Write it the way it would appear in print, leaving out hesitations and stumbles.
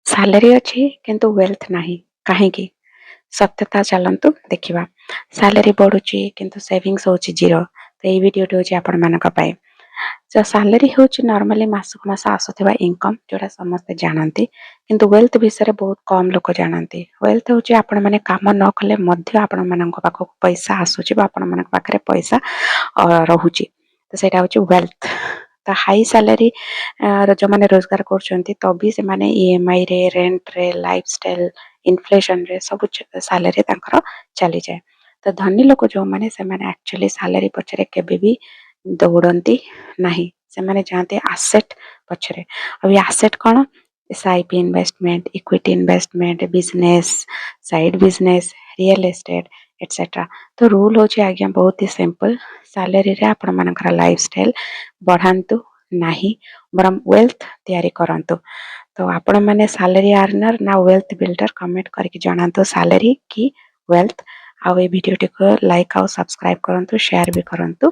Salary ଅଛି କିନ୍ତୁ wealth ନାହିଁ କାହିଁକି? ସତ୍ୟତା ଚାଲନ୍ତୁ ଦେଖିବା। ସାଲେରୀ ବଢୁଛି କିନ୍ତୁ ସେଭିଙ୍ଗସ୍ ହଉଛି ଜିରୋ। ତ ଏଇ ଭିଡିଓଟି ହଉଛି ଆପଣମାନଙ୍କ ପାଇଁ। ସାଲେରୀ ହେଉଛି ନର୍ମାଲି ମାସକୁ ମାସ ଆସୁଥିବା ଇନକମ୍ ଯୋଉଟା ସମସ୍ତେ ଜାଣନ୍ତି। କିନ୍ତୁ ୱେଲ୍ଥ ବିଷୟରେ ବହୁତ କମ୍ ଲୋକ ଜାଣନ୍ତି। ୱେଲ୍ଥ ହେଉଛି ଆପଣମାନେ କାମ ନ କଲେ ମଧ୍ୟ ଆପଣମାନଙ୍କ ପାଖକୁ ପଇସା ଆସୁଛି ବା ଆପଣମାନଙ୍କ ପାଖରେ ପଇସା ରହୁଛି। ତ ସେଇଟା ହେଉଛି ୱେଲ୍ଥ। ତ ହାଇ ସାଲେରୀ ଯୋଉମାନେ ରୋଜଗାର କରୁଛନ୍ତି ତ ବି ସେମାନେ ଇଏମଆଇରେ, ରେଣ୍ଟରେ, ଲାଇଫଷ୍ଟାଇଲ, ଇନଫ୍ଲେସନରେ ସବୁ ସାଲେରୀ ତାଙ୍କର ଚାଲିଯାଏ। ତ ଧନୀ ଲୋକ ଯୋଉମାନେ ସେମାନେ ଆକ୍ଚୁଆଲି ସାଲେରୀ ପଛରେ କେବେ ବି ଦୌଡ଼ନ୍ତି ନାହିଁ। ସେମାନେ ଯାଆନ୍ତି ଆସେଟ୍ ପଛରେ। ଆଉ ଏ ଆସେଟ୍ କଣ? SIP investment, equity investment, business, side business, real estate ଏଟସେଟ୍ରା। ତ ରୁଲ୍ ହେଉଛି ଆଜ୍ଞା ବହୁତ ହି ସିମ୍ପଲ। ସାଲେରୀରେ ଆପଣମାନଙ୍କର ଲାଇଫଷ୍ଟାଇଲ ବଢ଼ାନ୍ତୁ ନାହିଁ, ବରଂ ୱେଲ୍ଥ ତିଆରି କରନ୍ତୁ। ତ ଆପଣମାନେ ସାଲେରୀ ଆର୍ନର ନା ୱେଲ୍ଥ ବିଲ୍ଡର କମେଣ୍ଟ କରିକି ଜଣାନ୍ତୁ ସାଲେରୀ କି ୱେଲ୍ଥ। ଆଉ এই ଭିଡ଼ିଓଟିକୁ ଲାଇକ୍ ଆଉ ସବସ୍କ୍ରାଇବ କରନ୍ତୁ, ସେୟାର ବି କରନ୍ତୁ।